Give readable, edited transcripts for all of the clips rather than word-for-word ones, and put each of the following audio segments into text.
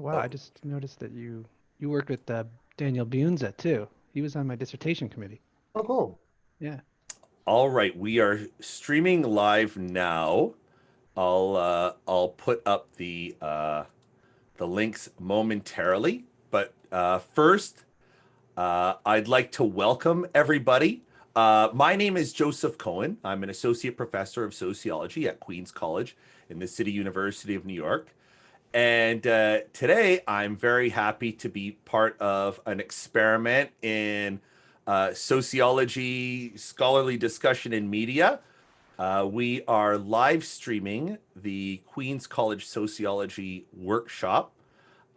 Oh wow, Oh, I just noticed that you worked with Daniel Bunza too. He was on my dissertation committee. Oh, cool. Yeah. all right. We are streaming live now. I'll put up the links momentarily, but first, I'd like to welcome everybody. My name is Joseph Cohen. I'm an associate professor of sociology at Queens College in the City University of New York. And today I'm very happy to be part of an experiment in sociology, scholarly discussion, and media. We are live streaming the Queens College Sociology Workshop,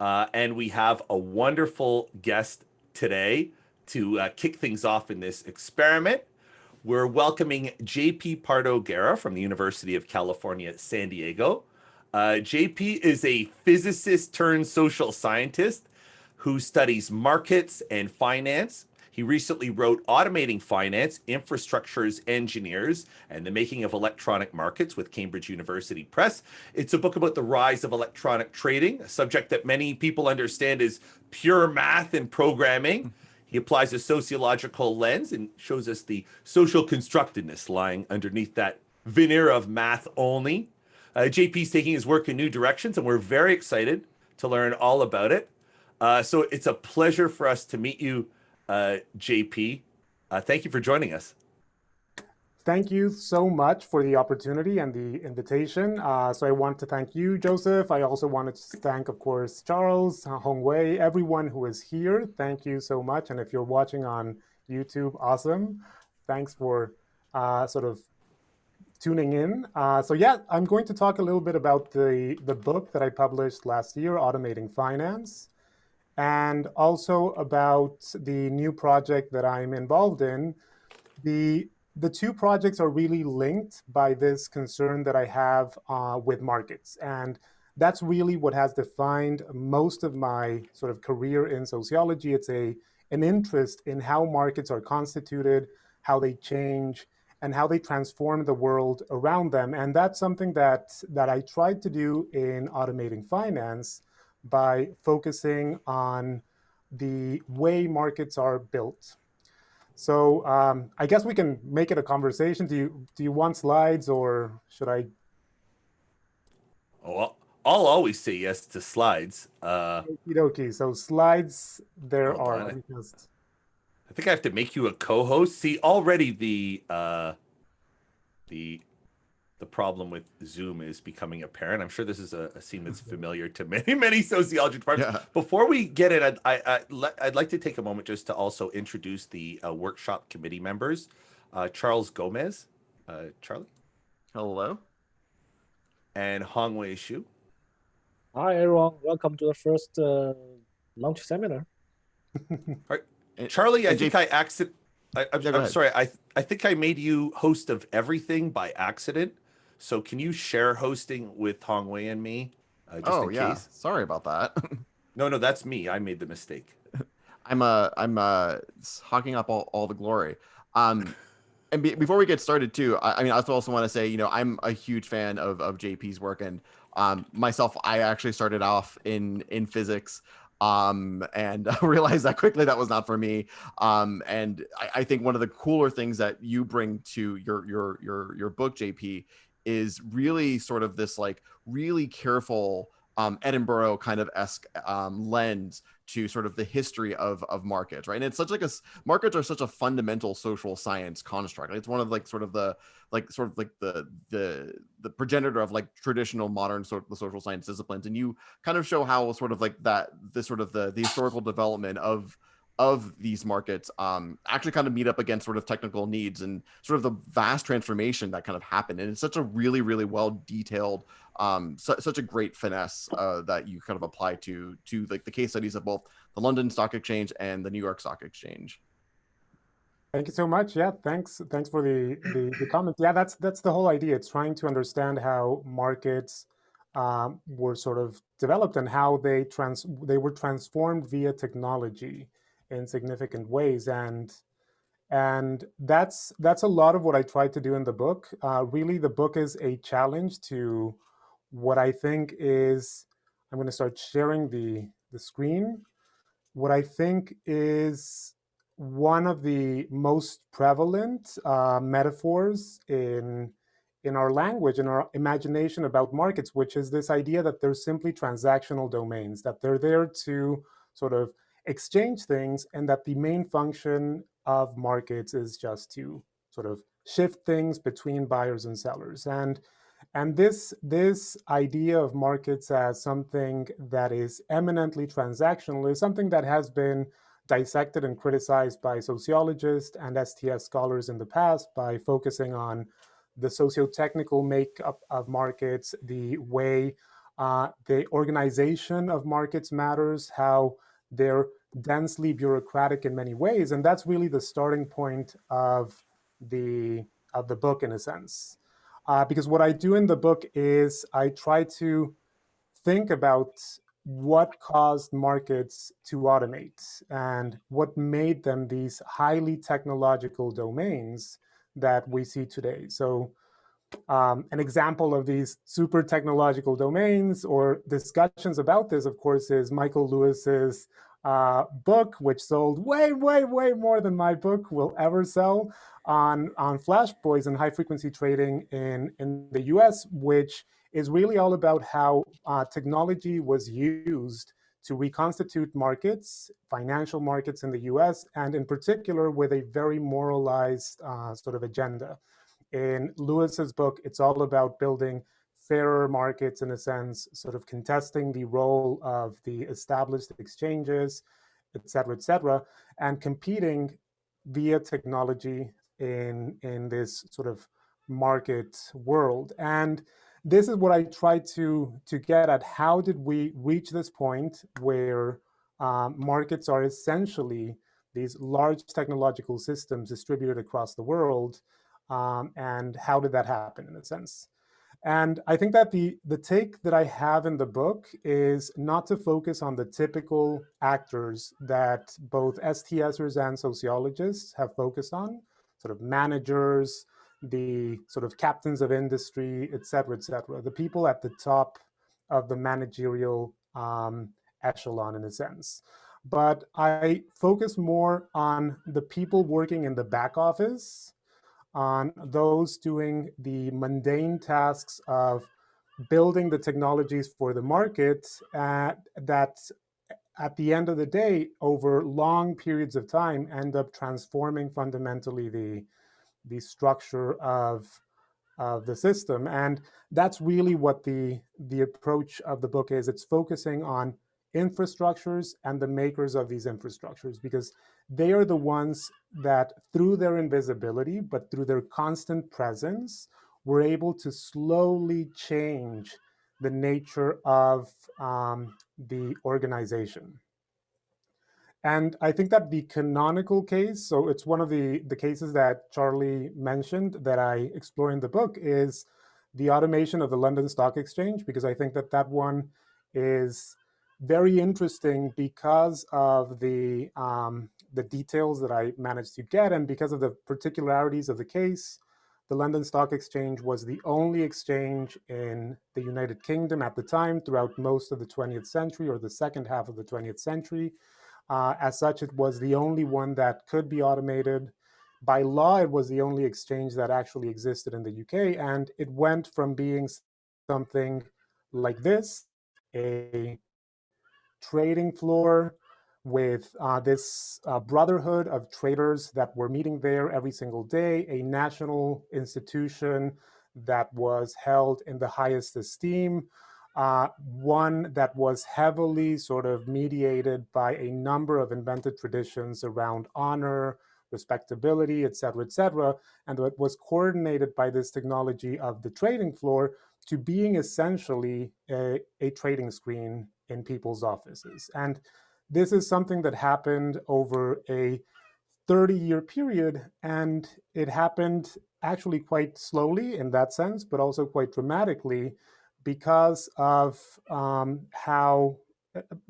and we have a wonderful guest today to kick things off in this experiment. We're welcoming JP Pardo-Guerra from the University of California, San Diego. JP is a physicist turned social scientist who studies markets and finance. He recently wrote Automating Finance, Infrastructures, Engineers, and the Making of Electronic Markets with Cambridge University Press. It's a book about the rise of electronic trading, a subject that many people understand as pure math and programming. He applies a sociological lens and shows us the social constructedness lying underneath that veneer of math only. JP's taking his work in new directions, and we're very excited to learn all about it. So it's a pleasure for us to meet you, JP. Thank you for joining us. Thank you so much for the opportunity and the invitation. So I want to thank you, Joseph. I also wanted to thank, of course, Charles, Hongwei, everyone who is here. Thank you so much. And if you're watching on YouTube, awesome. Thanks for sort of tuning in. So yeah, I'm going to talk a little bit about the book that I published last year, Automating Finance, and also about the new project that I'm involved in. The two projects are really linked by this concern that I have with markets. And that's really what has defined most of my sort of career in sociology. It's an interest in how markets are constituted, how they change, and how they transform the world around them. And that's something that I tried to do in Automating Finance by focusing on the way markets are built. So I guess we can make it a conversation. Do you want slides or should I? Oh, I'll always say yes to slides. Okay, so slides there Hold are. on. Let me just. I think I have to make you a co-host. See, already the the problem with Zoom is becoming apparent. I'm sure this is a scene that's familiar to many sociology departments. Yeah. Before we get it, I'd like to take a moment just to also introduce the workshop committee members. Charles Gomez, Charlie, Hello. and Hongwei Shu. Hi, everyone. Welcome to the first launch seminar. All right. And, Charlie, I and think JP, I'm yeah, go ahead. sorry. I think I made you host of everything by accident. So can you share hosting with Hongwei and me, just Oh in yeah, case? sorry about that. No, that's me. I made the mistake. I'm hawking up all the glory. Um, and before we get started too, I mean, I also want to say, I'm a huge fan of JP's work, and myself, I actually started off in physics, and realized that quickly that was not for me. And I think one of the cooler things that you bring to your book, JP, is really sort of this like really careful Edinburgh kind of esque lens to sort of the history of markets, right? And it's such like markets are such a fundamental social science construct. It's one of like sort of the the progenitor of like traditional modern the social science disciplines, and you kind of show how sort of like that this sort of the historical development of these markets actually kind of meet up against sort of technical needs and sort of the vast transformation that kind of happened. And it's such a really well detailed such a great finesse that you kind of apply to like the case studies of both the London Stock Exchange and the New York Stock Exchange. Thank you so much. Yeah, thanks for the comment. Yeah, that's the whole idea. It's trying to understand how markets were sort of developed and how they were transformed via technology in significant ways. And that's a lot of what I tried to do in the book. Really, the book is a challenge to what I think is I'm going to start sharing the screen. What I think is one of the most prevalent metaphors in our language, in our imagination about markets, which is this idea that they're simply transactional domains, that they're there to sort of exchange things, and that the main function of markets is just to sort of shift things between buyers and sellers. And this idea of markets as something that is eminently transactional is something that has been dissected and criticized by sociologists and STS scholars in the past by focusing on the socio-technical makeup of markets, the way the organization of markets matters, how they're densely bureaucratic in many ways. And that's really the starting point of the book, in a sense. Because what I do in the book is I try to think about what caused markets to automate and what made them these highly technological domains that we see today. So an example of these super technological domains or discussions about this, of course, is Michael Lewis's book, which sold way, way, way more than my book will ever sell, on flash boys and high frequency trading in the US, which is really all about how technology was used to reconstitute markets, financial markets in the US, and in particular with a very moralized sort of agenda. In Lewis's book, it's all about building fairer markets, in a sense, sort of contesting the role of the established exchanges, et cetera, and competing via technology in this sort of market world. And this is what I try to get at. How did we reach this point where markets are essentially these large technological systems distributed across the world? And how did that happen, in a sense? And I think that the take that I have in the book is not to focus on the typical actors that both STSers and sociologists have focused on, sort of managers, the sort of captains of industry, et cetera, the people at the top of the managerial echelon, in a sense. But I focus more on the people working in the back office, on those doing the mundane tasks of building the technologies for the market that at the end of the day, over long periods of time, end up transforming fundamentally the structure of the system. And that's really what the approach of the book is. It's focusing on infrastructures and the makers of these infrastructures, because they are the ones that, through their invisibility, but through their constant presence, were able to slowly change the nature of the organization. And I think that the canonical case, so it's one of the cases that Charlie mentioned that I explore in the book, is the automation of the London Stock Exchange, because I think that that one is very interesting because of the details that I managed to get, and because of the particularities of the case. The London Stock Exchange was the only exchange in the United Kingdom at the time throughout most of the 20th century, or the second half of the 20th century. As such, it was the only one that could be automated. By law, it was the only exchange that actually existed in the UK, and it went from being something like this, a trading floor with this brotherhood of traders that were meeting there every single day, a national institution that was held in the highest esteem, one that was heavily sort of mediated by a number of invented traditions around honor, respectability, et cetera, and that was coordinated by this technology of the trading floor to being essentially a trading screen in people's offices. And this is something that happened over a 30-year period, and it happened actually quite slowly in that sense, but also quite dramatically because of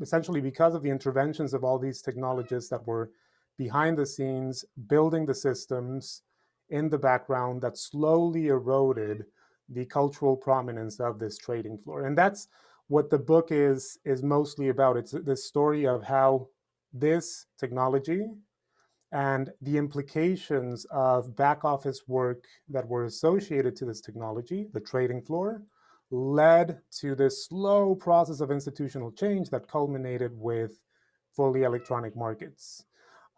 essentially because of the interventions of all these technologists that were behind the scenes, building the systems in the background that slowly eroded the cultural prominence of this trading floor. And that's what the book is mostly about. It's the story of how this technology and the implications of back office work that were associated to this technology, the trading floor, led to this slow process of institutional change that culminated with fully electronic markets.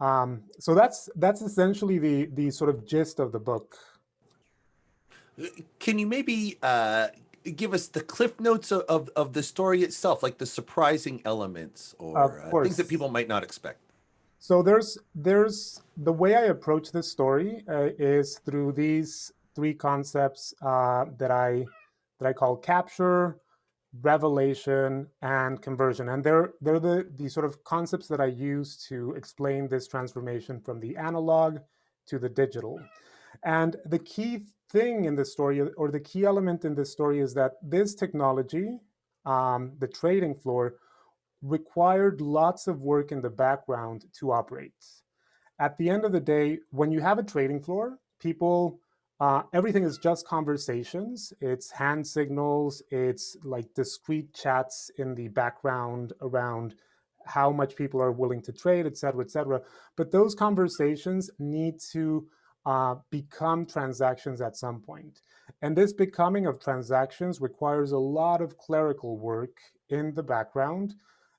So that's essentially the sort of gist of the book. Can you maybe give us the cliff notes of the story itself, like the surprising elements or Of things that course. people might not expect? So there's the way I approach this story is through these three concepts that I call capture, revelation, and conversion, and they're the sort of concepts that I use to explain this transformation from the analog to the digital. And the key thing in this story, or the key element in this story, is that this technology, the trading floor, required lots of work in the background to operate. At the end of the day, when you have a trading floor, people, everything is just conversations. It's hand signals. It's like discrete chats in the background around how much people are willing to trade, et cetera, et cetera. But those conversations need to become transactions at some point. And this becoming of transactions requires a lot of clerical work in the background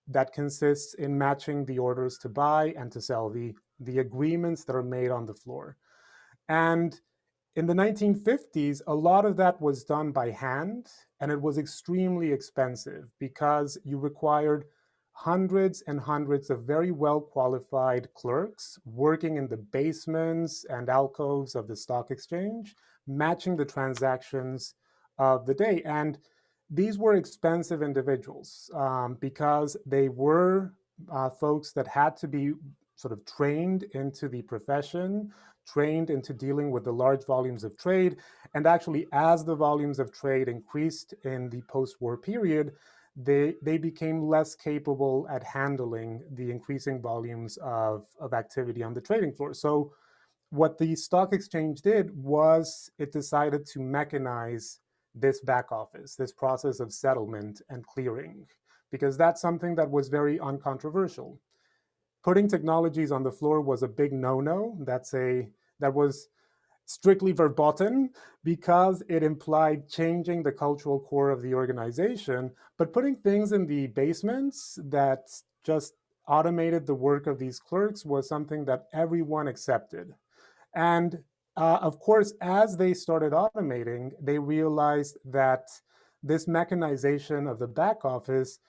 that consists in matching the orders to buy and to sell, the agreements that are made on the floor. And in the 1950s, a lot of that was done by hand, and it was extremely expensive because you required hundreds and hundreds of very well qualified clerks working in the basements and alcoves of the stock exchange, matching the transactions of the day. And these were expensive individuals because they were folks that had to be sort of trained into the profession, trained into dealing with the large volumes of trade. And actually, as the volumes of trade increased in the post-war period, they became less capable at handling the increasing volumes of activity on the trading floor. So what the stock exchange did was it decided to mechanize this back office, this process of settlement and clearing, because that's something that was very uncontroversial. Putting technologies on the floor was a big no-no. That was strictly verboten because it implied changing the cultural core of the organization. But putting things in the basements that just automated the work of these clerks was something that everyone accepted. And of course, as they started automating, they realized that this mechanization of the back office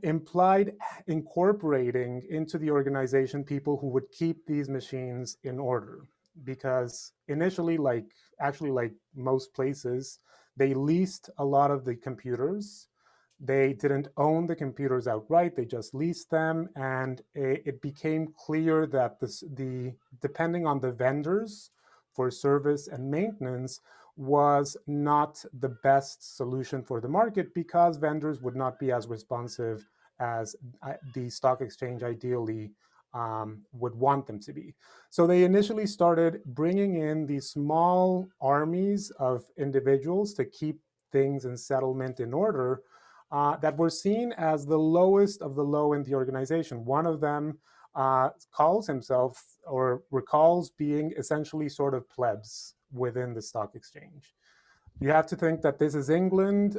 implied incorporating into the organization people who would keep these machines in order. Because initially, like most places, they leased a lot of the computers. They didn't own the computers outright, they just leased them. And it became clear that depending on the vendors for service and maintenance was not the best solution for the market because vendors would not be as responsive as the stock exchange ideally would want them to be. So they initially started bringing in these small armies of individuals to keep things in settlement in order that were seen as the lowest of the low in the organization. One of them calls himself or recalls being essentially sort of plebs within the stock exchange. You have to think that this is England.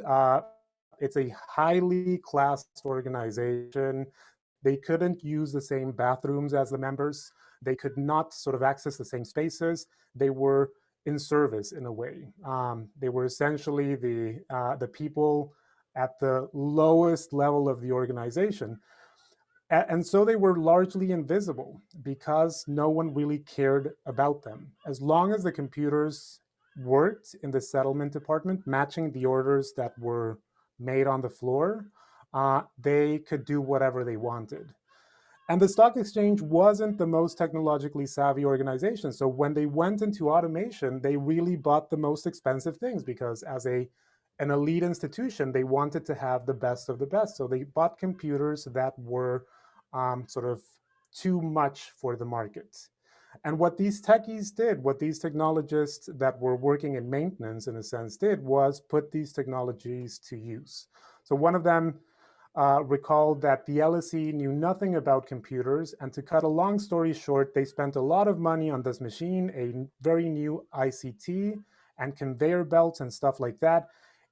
It's a highly classed organization. They couldn't use the same bathrooms as the members. They could not sort of access the same spaces. They were in service in a way. They were essentially the people at the lowest level of the organization. And so they were largely invisible because no one really cared about them. As long as the computers worked in the settlement department, matching the orders that were made on the floor, they could do whatever they wanted. And the stock exchange wasn't the most technologically savvy organization. So when they went into automation, they really bought the most expensive things because as an elite institution, they wanted to have the best of the best. So they bought computers that were sort of too much for the market. And what these techies did, what these technologists that were working in maintenance, in a sense, did was put these technologies to use. So one of them recalled that the LSE knew nothing about computers, and to cut a long story short, they spent a lot of money on this machine, a very new ICT and conveyor belts and stuff like that.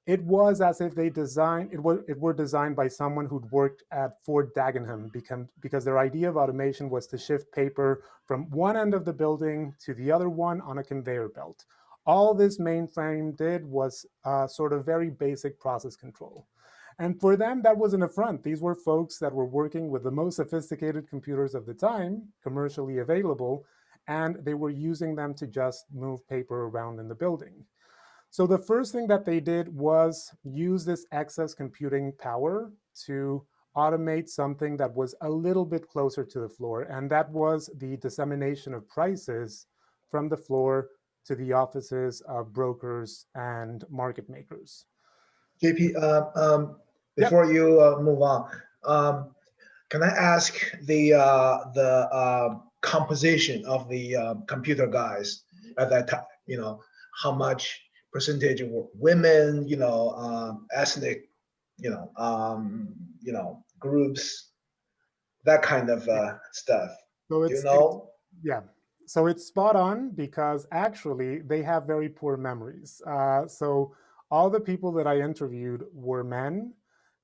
It was as if they designed it were designed by someone who'd worked at Fort Dagenham, because their idea of automation was to shift paper from one end of the building to the other one on a conveyor belt. All this mainframe did was sort of very basic process control. And for them, that was an affront. These were folks that were working with the most sophisticated computers of the time, commercially available, and they were using them to just move paper around in the building. So the first thing that they did was use this excess computing power to automate something that was a little bit closer to the floor, and that was the dissemination of prices from the floor to the offices of brokers and market makers. JP, before you move on, can I ask the composition of the computer guys at that time? You know, how much percentage were women? You know, ethnic, groups, that kind of stuff. So Do you know? Yeah. So it's spot on, because actually they have very poor memories. So all the people that I interviewed were men.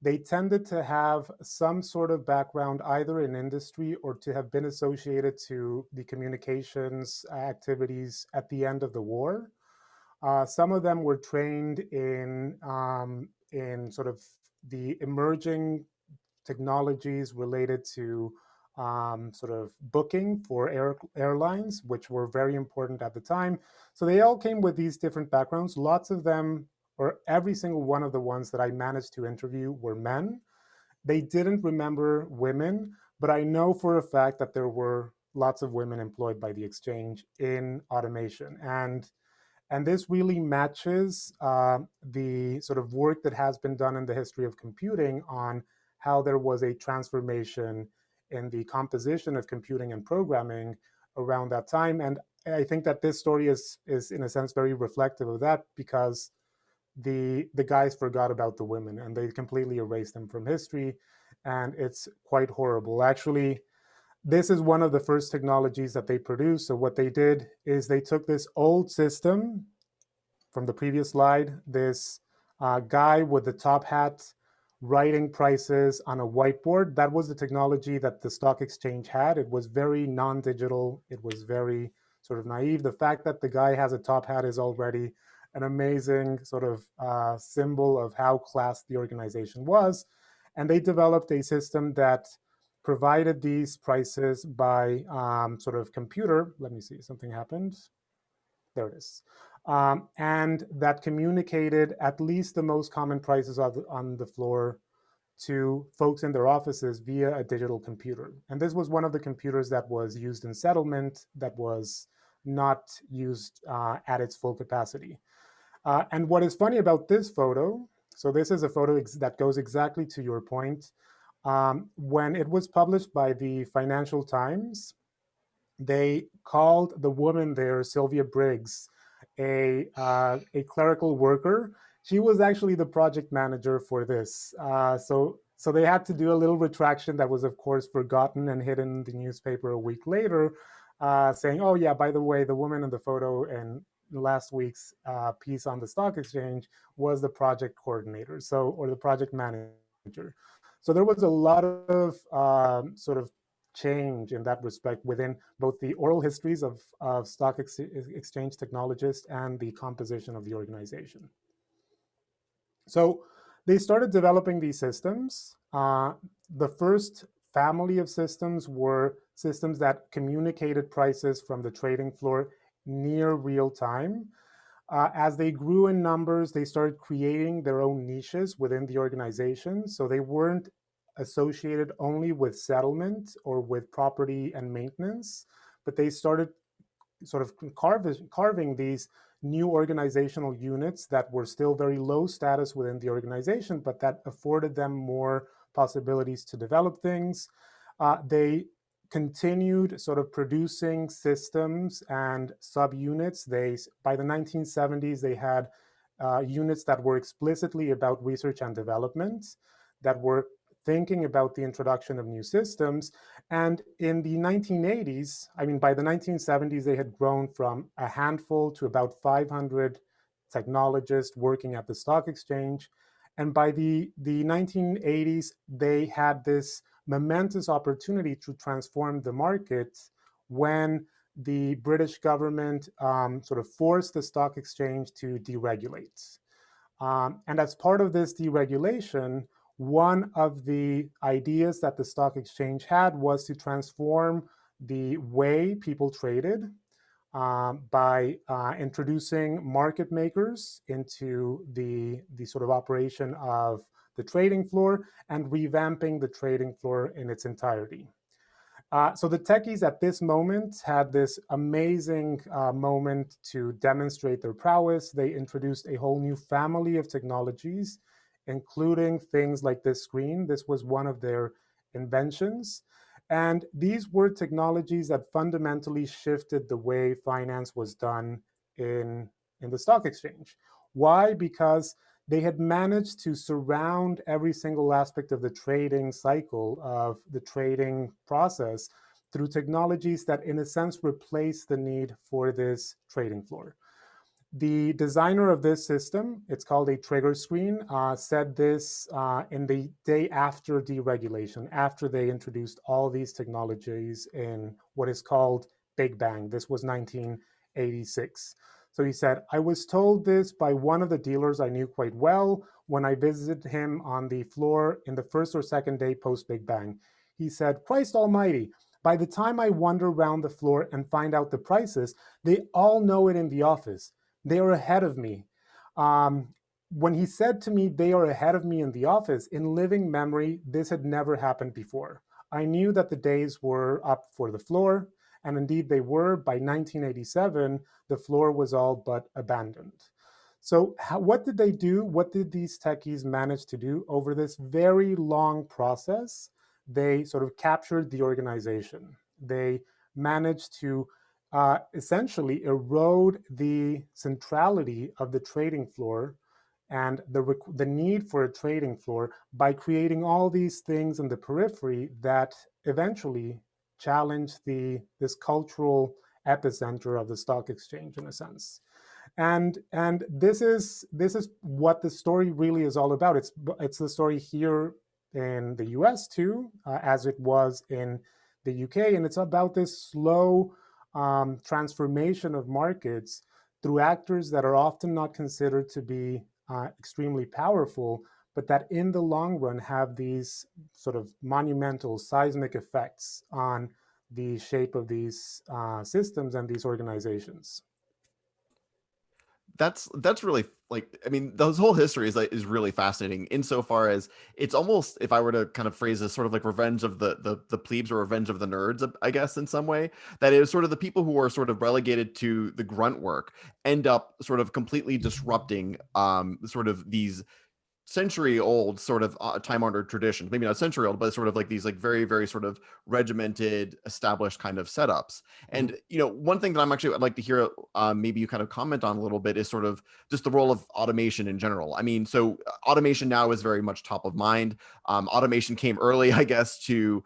They tended to have some sort of background either in industry or to have been associated to the communications activities at the end of the war. Some of them were trained in sort of the emerging technologies related to sort of booking for airlines, which were very important at the time. So they all came with these different backgrounds. Lots of them, or every single one of the ones that I managed to interview, were men. They didn't remember women, but I know for a fact that there were lots of women employed by the exchange in automation. And this really matches the sort of work that has been done in the history of computing on how there was a transformation in the composition of computing and programming around that time. And I think that this story is in a sense very reflective of that, because the guys forgot about the women and they completely erased them from history. And it's quite horrible. Actually, this is one of the first technologies that they produced. So what they did is they took this old system from the previous slide, this guy with the top hat writing prices on a whiteboard. That was the technology that the stock exchange had. It was very non-digital. It was very sort of naive. The fact that the guy has a top hat is already an amazing sort of symbol of how class the organization was. And they developed a system that provided these prices by sort of computer. Let me see, something happened. There it is. And that communicated at least the most common prices on the floor to folks in their offices via a digital computer. And this was one of the computers that was used in settlement, that was not used at its full capacity. And what is funny about this photo, so this is a photo that goes exactly to your point. When it was published by the Financial Times, they called the woman there, Sylvia Briggs, a clerical worker. She was actually the project manager for this. So they had to do a little retraction that was, of course, forgotten and hidden in the newspaper a week later, saying, oh, yeah, by the way, the woman in the photo in last week's piece on the stock exchange was the project coordinator, or the project manager. So there was a lot of sort of change in that respect within both the oral histories of stock exchange technologists and the composition of the organization. So they started developing these systems. The first family of systems were systems that communicated prices from the trading floor near real time. As they grew in numbers, they started creating their own niches within the organization. So they weren't associated only with settlement or with property and maintenance, but they started sort of carving these new organizational units that were still very low status within the organization, but that afforded them more possibilities to develop things. They continued sort of producing systems and subunits. By the 1970s, they had units that were explicitly about research and development, that were thinking about the introduction of new systems. And in the 1980s, I mean, by the 1970s, they had grown from a handful to about 500 technologists working at the stock exchange. And by the 1980s, they had this momentous opportunity to transform the market when the British government sort of forced the stock exchange to deregulate. And as part of this deregulation, one of the ideas that the stock exchange had was to transform the way people traded by introducing market makers into the sort of operation of the trading floor and revamping the trading floor in its entirety. So the techies at this moment had this amazing moment to demonstrate their prowess. They introduced a whole new family of technologies, including things like this screen. This was one of their inventions. And these were technologies that fundamentally shifted the way finance was done in the stock exchange. Why? Because they had managed to surround every single aspect of the trading cycle, of the trading process, through technologies that, in a sense, replace the need for this trading floor. The designer of this system, it's called a trigger screen, said this in the day after deregulation, after they introduced all these technologies in what is called Big Bang. This was 1986. So he said, I was told this by one of the dealers I knew quite well when I visited him on the floor in the first or second day post Big Bang. He said, Christ almighty, by the time I wander around the floor and find out the prices, they all know it in the office. They are ahead of me. When he said to me, they are ahead of me in the office, in living memory, this had never happened before. I knew that the days were up for the floor, and indeed they were. By 1987, the floor was all but abandoned. So what did they do? What did these techies manage to do over this very long process? They sort of captured the organization. They managed to essentially erode the centrality of the trading floor and the need for a trading floor by creating all these things in the periphery that eventually challenge this cultural epicenter of the stock exchange, in a sense. And this is what the story really is all about. It's the story here in the US too, as it was in the UK, and it's about this slow transformation of markets through actors that are often not considered to be extremely powerful, but that in the long run have these sort of monumental seismic effects on the shape of these systems and these organizations. That's really, like, I mean, the whole history is really fascinating insofar as it's almost, if I were to kind of phrase this, sort of like revenge of the plebes or revenge of the nerds, I guess, in some way. That is sort of the people who are sort of relegated to the grunt work end up sort of completely disrupting sort of these century old sort of time honored traditions, maybe not century old, but sort of like these like very, very sort of regimented, established kind of setups. And, you know, one thing that I'd like to hear, maybe you kind of comment on a little bit, is sort of just the role of automation in general. I mean, so automation now is very much top of mind. Automation came early, I guess, to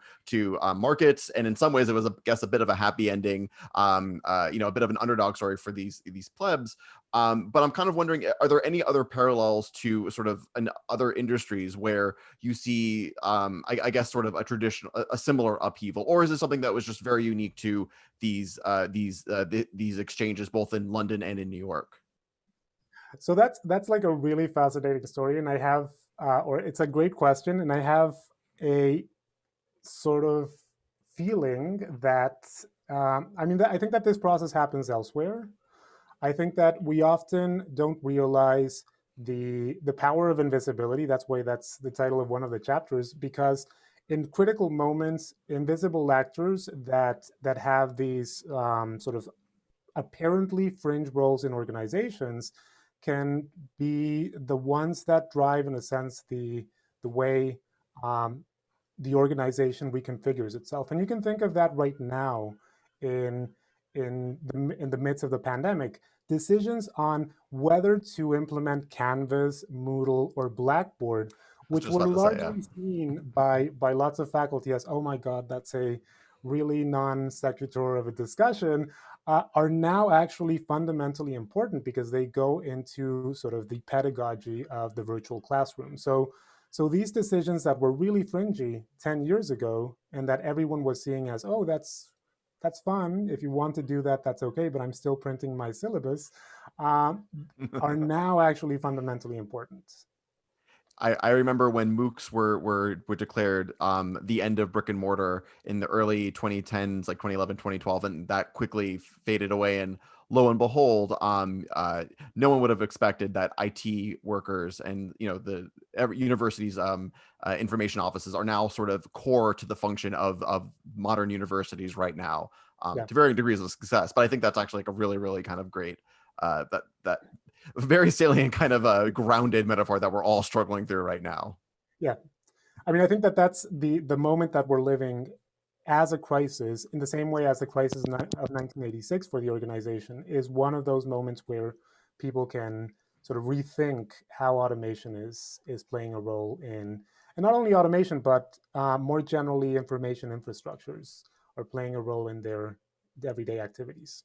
markets. And in some ways it was, I guess, a bit of a happy ending, you know, a bit of an underdog story for these plebs. But I'm kind of wondering, are there any other parallels to sort of other industries where you see, I guess, sort of a similar upheaval, or is it something that was just very unique to these exchanges, both in London and in New York? So that's like a really fascinating story, and I have, or it's a great question, and I have a sort of feeling that, I mean, I think that this process happens elsewhere. I think that we often don't realize the power of invisibility. That's why that's the title of one of the chapters, because in critical moments, invisible actors that have these sort of apparently fringe roles in organizations can be the ones that drive, in a sense, the way the organization reconfigures itself. And you can think of that right now in the midst of the pandemic. decisions on whether to implement Canvas, Moodle, or Blackboard, which just were about to say, yeah. largely seen by lots of faculty as, oh my God, that's a really non sequitur of a discussion, are now actually fundamentally important because they go into sort of the pedagogy of the virtual classroom. So these decisions that were really fringy 10 years ago and that everyone was seeing as, oh, that's fun. If you want to do that, that's okay, but I'm still printing my syllabus, are now actually fundamentally important. I remember when MOOCs were declared the end of brick and mortar in the early 2010s, like 2011, 2012, and that quickly faded away. And lo and behold, no one would have expected that IT workers and the universities' information offices are now sort of core to the function of modern universities right now, to varying degrees of success. But I think that's actually like a really, really kind of great that very salient kind of grounded metaphor that we're all struggling through right now. Yeah, I mean, I think that's the moment that we're living as a crisis, in the same way as the crisis of 1986 for the organization, is one of those moments where people can sort of rethink how automation is playing a role in, and not only automation, but more generally information infrastructures are playing a role in their everyday activities.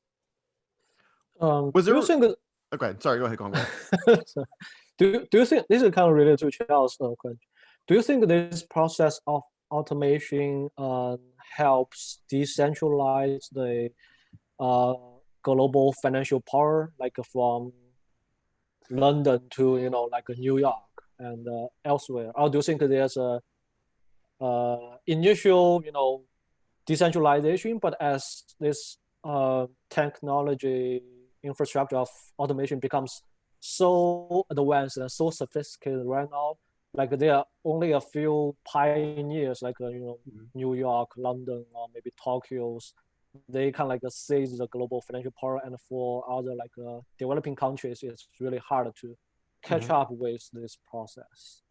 Was there? Okay, sorry. Go ahead, Kong. Do you think this is kind of related to Charles' question? Do you think this process of automation helps decentralize the global financial power, like from London to like New York and elsewhere? Or do you think there's a initial decentralization, but as this technology infrastructure of automation becomes so advanced and so sophisticated right now, like there are only a few pioneers, like New York, London, or maybe Tokyo's, they kind of like seize the global financial power, and for other like developing countries, it's really hard to catch up with this process.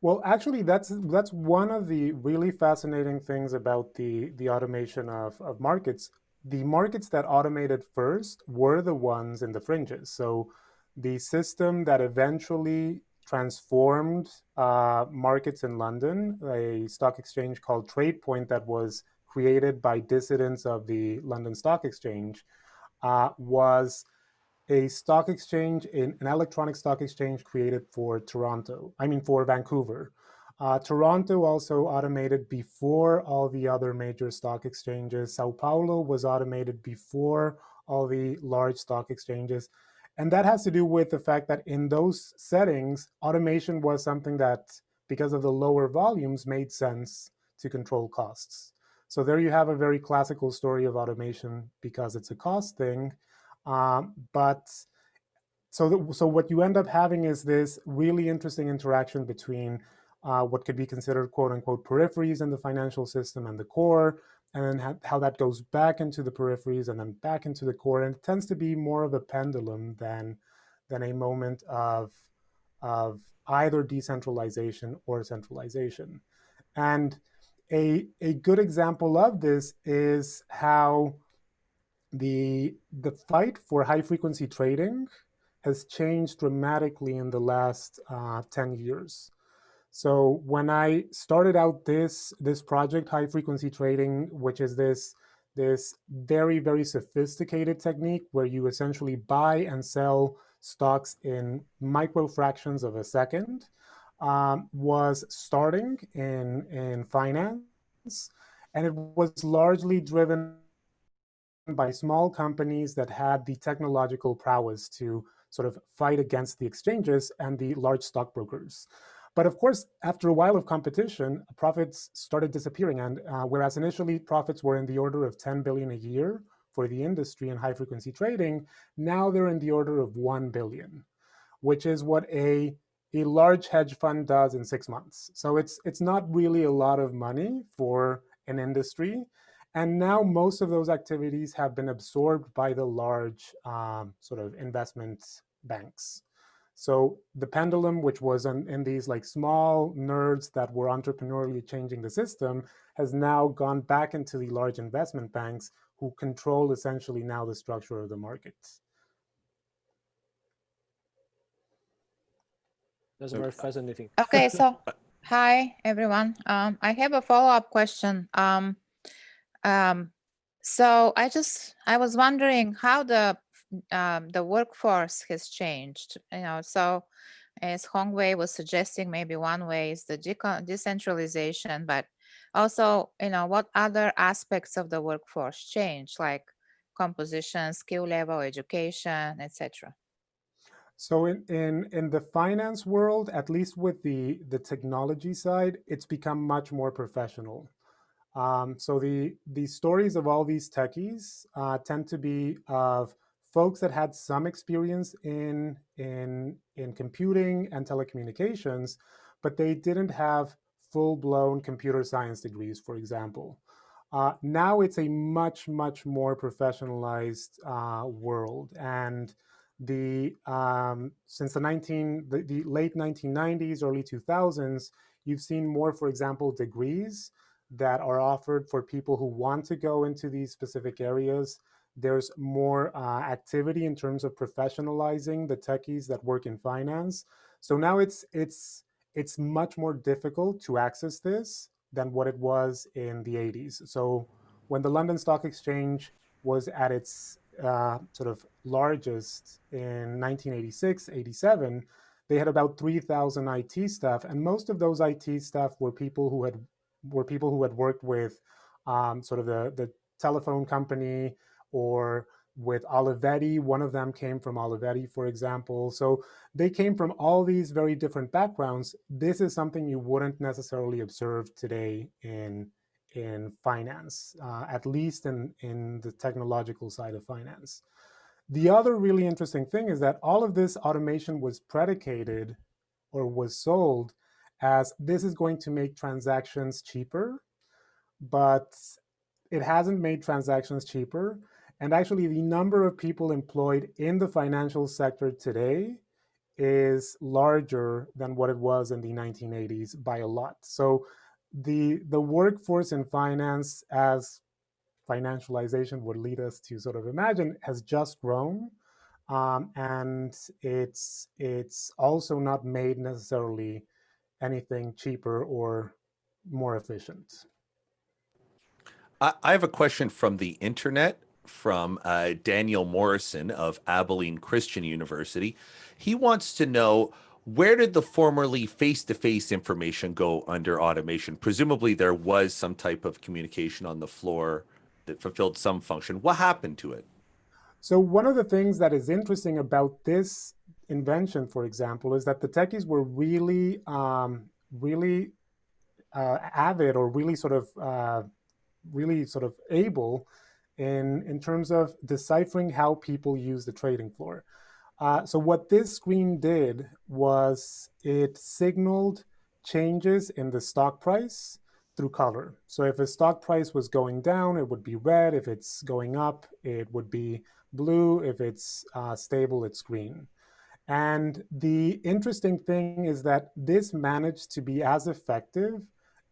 Well, actually, that's one of the really fascinating things about the automation of markets. The markets that automated first were the ones in the fringes. So the system that eventually transformed markets in London, a stock exchange called TradePoint that was created by dissidents of the London Stock Exchange, was a stock exchange, an electronic stock exchange created for for Vancouver. Toronto also automated before all the other major stock exchanges. Sao Paulo was automated before all the large stock exchanges. And that has to do with the fact that in those settings, automation was something that, because of the lower volumes, made sense to control costs. So there you have a very classical story of automation because it's a cost thing. But so what you end up having is this really interesting interaction between what could be considered quote unquote peripheries in the financial system and the core, and then how that goes back into the peripheries and then back into the core. And it tends to be more of a pendulum than a moment of either decentralization or centralization. And a good example of this is how the fight for high frequency trading has changed dramatically in the last 10 years. So when I started out this project, high frequency trading, which is this very, very sophisticated technique where you essentially buy and sell stocks in micro fractions of a second, was starting in finance, and it was largely driven by small companies that had the technological prowess to sort of fight against the exchanges and the large stockbrokers. But of course, after a while of competition, profits started disappearing. And whereas initially profits were in the order of 10 billion a year for the industry in high frequency trading, now they're in the order of 1 billion, which is what a large hedge fund does in 6 months. So it's not really a lot of money for an industry. And now most of those activities have been absorbed by the large sort of investment banks. So the pendulum, which was in these like small nerds that were entrepreneurially changing the system, has now gone back into the large investment banks who control essentially now the structure of the markets. That's very fascinating. Okay, so hi everyone. I have a follow-up question. So I was wondering how the workforce has changed. So as Hongwei was suggesting, maybe one way is the decentralization, but also, what other aspects of the workforce change, like composition, skill level, education, etc. So in the finance world, at least with the technology side, it's become much more professional. So the stories of all these techies tend to be of folks that had some experience in computing and telecommunications, but they didn't have full-blown computer science degrees, for example. Now it's a much more professionalized world, and since the late 1990s, early 2000s, you've seen more, for example, degrees that are offered for people who want to go into these specific areas. There's more activity in terms of professionalizing the techies that work in finance. So now it's much more difficult to access this than what it was in the 80s. So when the London Stock Exchange was at its sort of largest in 1986, 87, they had about 3,000 IT staff, and most of those IT staff were people who had worked with sort of the telephone company or with Olivetti. One of them came from Olivetti, for example. So they came from all these very different backgrounds. This is something you wouldn't necessarily observe today in finance, at least in the technological side of finance. The other really interesting thing is that all of this automation was predicated or was sold as this is going to make transactions cheaper, but it hasn't made transactions cheaper. And actually, the number of people employed in the financial sector today is larger than what it was in the 1980s by a lot. So the workforce in finance, as financialization would lead us to sort of imagine, has just grown. And it's also not made necessarily anything cheaper or more efficient. I have a question from the internet from Daniel Morrison of Abilene Christian University. He wants to know, where did the formerly face-to-face information go under automation? Presumably there was some type of communication on the floor that fulfilled some function. What happened to it? So one of the things that is interesting about this invention, for example, is that the techies were really, really avid, or really sort of able in terms of deciphering how people use the trading floor. So what this screen did was it signaled changes in the stock price through color. So if a stock price was going down, it would be red. If it's going up, it would be blue. If it's stable, it's green. And the interesting thing is that this managed to be as effective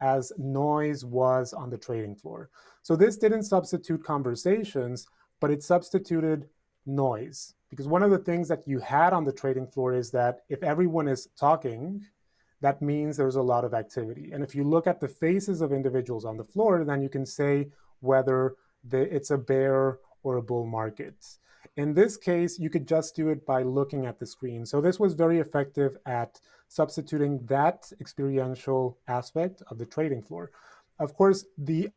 as noise was on the trading floor. So this didn't substitute conversations, but it substituted noise. Because one of the things that you had on the trading floor is that if everyone is talking, that means there's a lot of activity. And if you look at the faces of individuals on the floor, then you can say whether it's a bear or a bull market. In this case, you could just do it by looking at the screen. So this was very effective at substituting that experiential aspect of the trading floor. Of course, the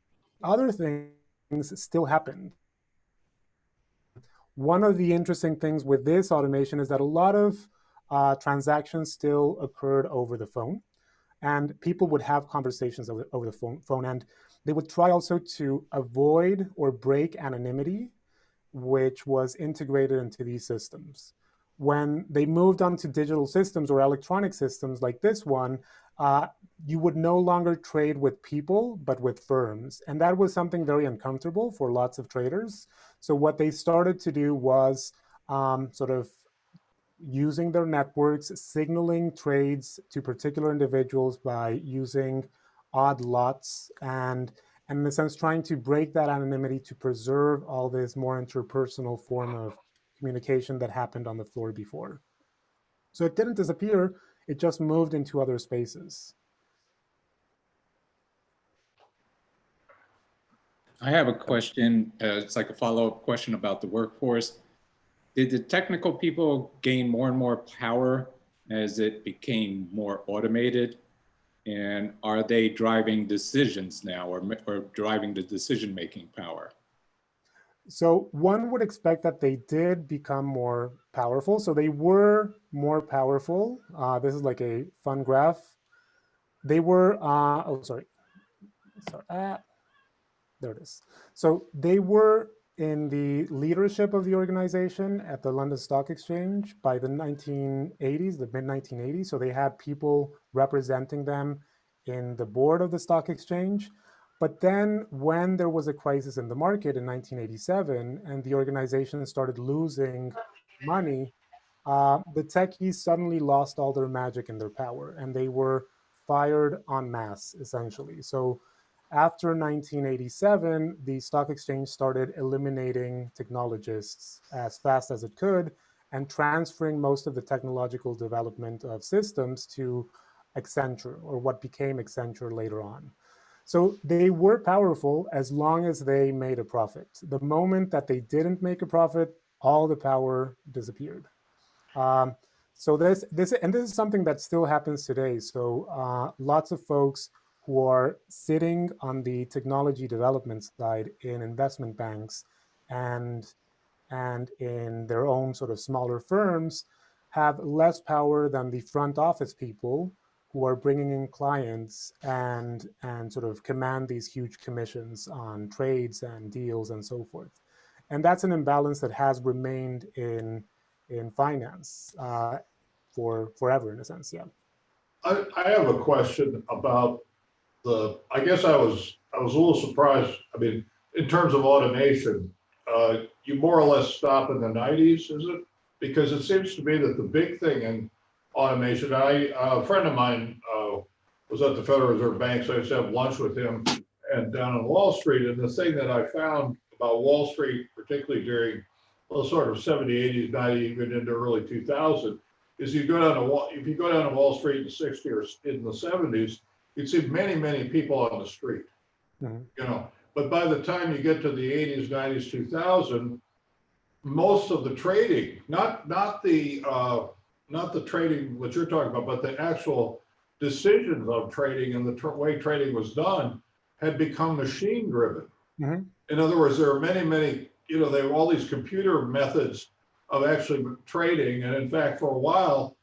other things still happened. One of the interesting things with this automation is that a lot of transactions still occurred over the phone, and people would have conversations over the phone, and they would try also to avoid or break anonymity, which was integrated into these systems. When they moved on to digital systems or electronic systems like this one, you would no longer trade with people, but with firms. And that was something very uncomfortable for lots of traders. So what they started to do was sort of using their networks, signaling trades to particular individuals by using odd lots, and in a sense trying to break that anonymity to preserve all this more interpersonal form of communication that happened on the floor before. So it didn't disappear, it just moved into other spaces. I have a question. It's like a follow-up question about the workforce. Did the technical people gain more and more power as it became more automated? And are they driving decisions now, or driving the decision-making power? So one would expect that they did become more powerful. So they were more powerful. This is like a fun graph. They were, there it is. So they were in the leadership of the organization at the London Stock Exchange by the 1980s, the mid-1980s. So they had people representing them in the board of the stock exchange. But then when there was a crisis in the market in 1987 and the organization started losing money, the techies suddenly lost all their magic and their power, and they were fired en masse, essentially. So after 1987, the stock exchange started eliminating technologists as fast as it could and transferring most of the technological development of systems to Accenture, or what became Accenture later on. So they were powerful as long as they made a profit. The moment that they didn't make a profit, all the power disappeared. So this is something that still happens today. So lots of folks who are sitting on the technology development side in investment banks and in their own sort of smaller firms have less power than the front office people who are bringing in clients and sort of command these huge commissions on trades and deals and so forth. And that's an imbalance that has remained in finance for forever, in a sense. Yeah. I have a question about I guess I was a little surprised. I mean, in terms of automation, you more or less stop in the 90s, is it? Because it seems to me that the big thing in automation, a friend of mine was at the Federal Reserve Bank, so I used to have lunch with him and down on Wall Street. And the thing that I found about Wall Street, particularly during sort of 70, 80s, 90s, even into early 2000, is if you go down to Wall Street in the 60s or in the 70s, you'd see many, many people on the street, But by the time you get to the 80s, 90s, 2000, most of the trading, not the trading what you're talking about, but the actual decisions of trading and the way trading was done had become machine driven. In other words, there are many, many, there were all these computer methods of actually trading. And in fact, for a while,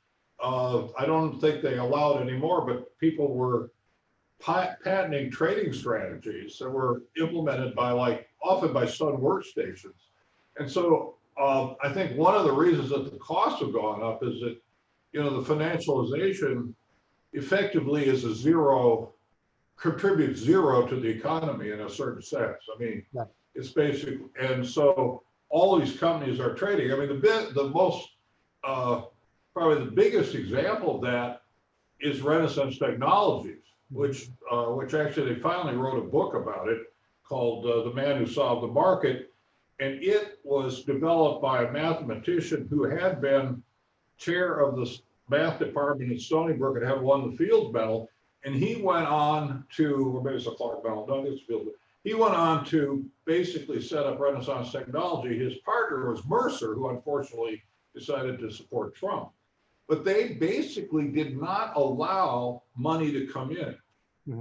I don't think they allowed anymore, but people were patenting trading strategies that were implemented by often by Sun workstations. And so I think one of the reasons that the costs have gone up is that, the financialization effectively is contributes zero to the economy in a certain sense. I mean, it's basic. And so all these companies are trading. I mean, probably the biggest example of that is Renaissance Technologies, which actually they finally wrote a book about it called The Man Who Solved the Market. And it was developed by a mathematician who had been chair of the math department at Stony Brook and had won the Fields Medal. And he went on to, or maybe it's a Clark Medal, no, it's Fields Medal. He went on to basically set up Renaissance Technology. His partner was Mercer, who unfortunately decided to support Trump. But they basically did not allow money to come in.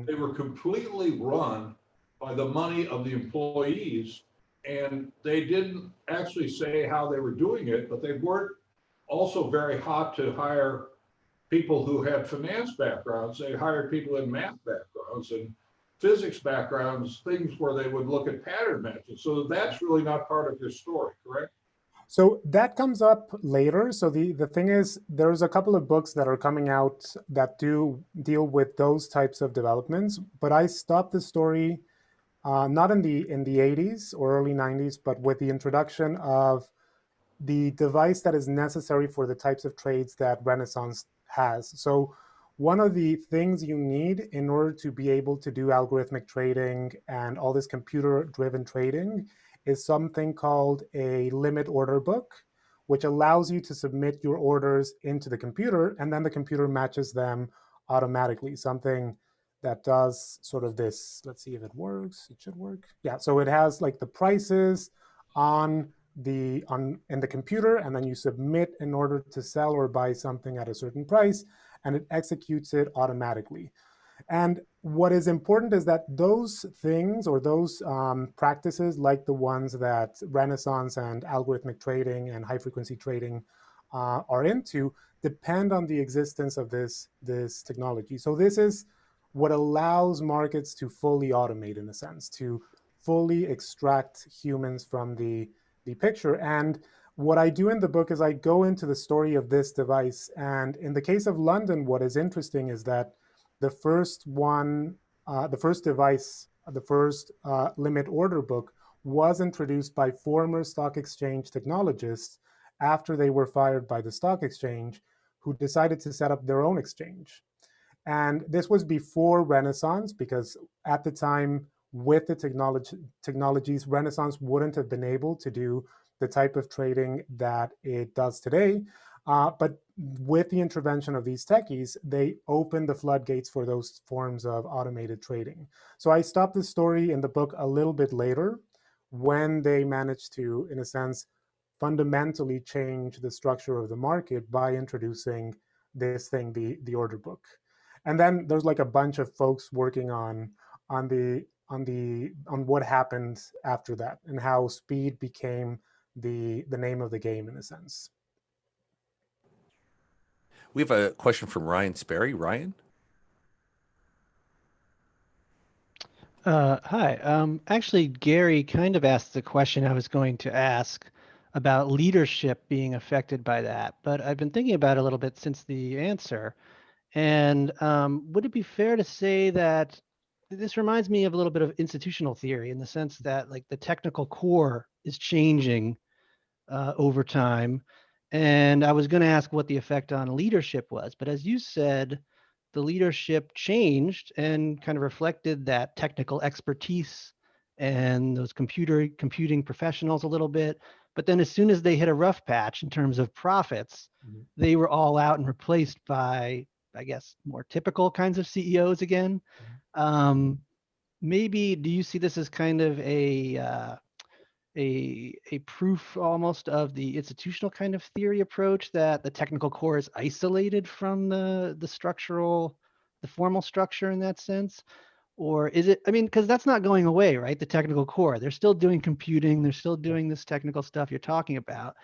They were completely run by the money of the employees. And they didn't actually say how they were doing it, but they weren't also very hot to hire people who had finance backgrounds. They hired people in math backgrounds and physics backgrounds, things where they would look at pattern matching. So that's really not part of your story, correct? So that comes up later. So the thing is, there's a couple of books that are coming out that do deal with those types of developments, but I stopped the story not in the 80s or early 90s, but with the introduction of the device that is necessary for the types of trades that Renaissance has. So one of the things you need in order to be able to do algorithmic trading and all this computer-driven trading is something called a limit order book, which allows you to submit your orders into the computer, and then the computer matches them automatically. Something that does sort of this. Let's see if it works. It should work. Yeah, so it has like the prices in the computer, and then you submit in order to sell or buy something at a certain price, and it executes it automatically. And what is important is that those things, or those practices, like the ones that Renaissance and algorithmic trading and high frequency trading are into, depend on the existence of this technology. So this is what allows markets to fully automate, in a sense, to fully extract humans from the picture. And what I do in the book is I go into the story of this device. And in the case of London, what is interesting is that the first device, the first limit order book, was introduced by former stock exchange technologists after they were fired by the stock exchange, who decided to set up their own exchange. And this was before Renaissance, because at the time, with the technologies, Renaissance wouldn't have been able to do the type of trading that it does today. But with the intervention of these techies, they opened the floodgates for those forms of automated trading. So I stopped the story in the book a little bit later, when they managed to, in a sense, fundamentally change the structure of the market by introducing this thing, the order book. And then there's like a bunch of folks working on what happened after that, and how speed became the name of the game, in a sense. We have a question from Ryan Sperry. Ryan? Hi. Actually, Gary kind of asked the question I was going to ask about leadership being affected by that, but I've been thinking about it a little bit since the answer. And would it be fair to say that this reminds me of a little bit of institutional theory, in the sense that like the technical core is changing over time? And I was going to ask what the effect on leadership was, but as you said, the leadership changed and kind of reflected that technical expertise and those computing professionals a little bit. But then as soon as they hit a rough patch in terms of profits, they were all out and replaced by, I guess, more typical kinds of CEOs again. Maybe do you see this as kind of a proof almost of the institutional kind of theory approach, that the technical core is isolated from the formal structure in that sense? Or is it, I mean, because that's not going away, right? The technical core, they're still doing computing, they're still doing this technical stuff you're talking about.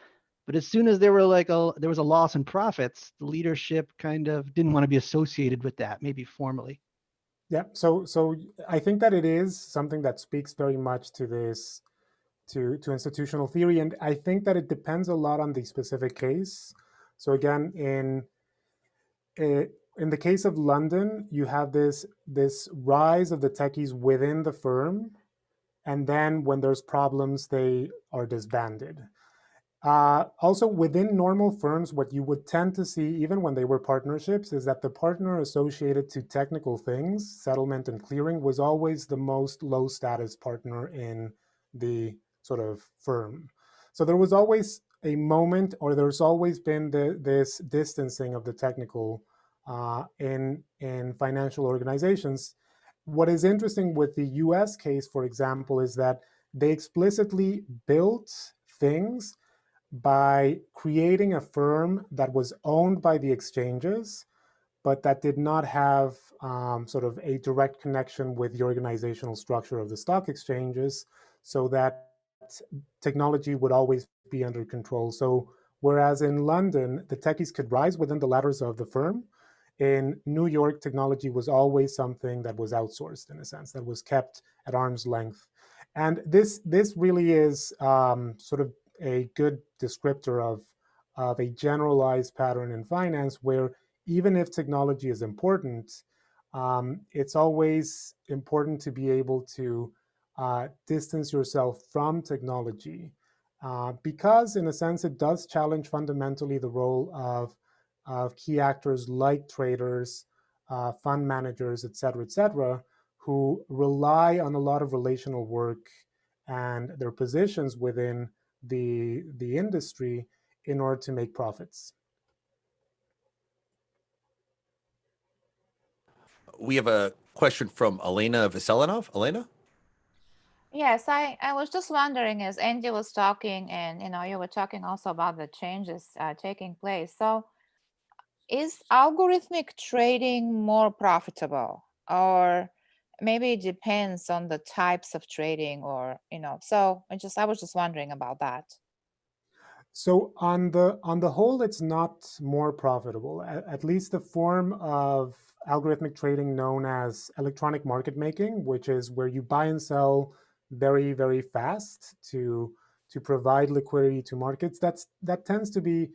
But as soon as there was a loss in profits, the leadership kind of didn't want to be associated with that, maybe formally. Yeah, so I think that it is something that speaks very much to this, to institutional theory, and I think that it depends a lot on the specific case. So again, in the case of London, you have this rise of the techies within the firm, and then when there's problems, they are disbanded. Also, within normal firms, what you would tend to see, even when they were partnerships, is that the partner associated to technical things, settlement and clearing, was always the most low status partner in the sort of firm. So there was always a moment, or there's always been this distancing of the technical in financial organizations. What is interesting with the US case, for example, is that they explicitly built things by creating a firm that was owned by the exchanges, but that did not have sort of a direct connection with the organizational structure of the stock exchanges, so that technology would always be under control. So whereas in London, the techies could rise within the ladders of the firm, in New York, technology was always something that was outsourced, in a sense, that was kept at arm's length. And this really is sort of a good descriptor of a generalized pattern in finance, where even if technology is important, it's always important to be able to distance yourself from technology, because in a sense it does challenge fundamentally the role of key actors like traders, fund managers, et cetera, who rely on a lot of relational work and their positions within the industry in order to make profits. We have a question from Elena Veselinov. Elena? Yes, I was just wondering, as Andy was talking, and you were talking also about the changes taking place. So is algorithmic trading more profitable, or maybe it depends on the types of trading, or so I was just wondering about that. So on the whole, it's not more profitable. At least the form of algorithmic trading known as electronic market making, which is where you buy and sell very, very fast to provide liquidity to markets. That tends to be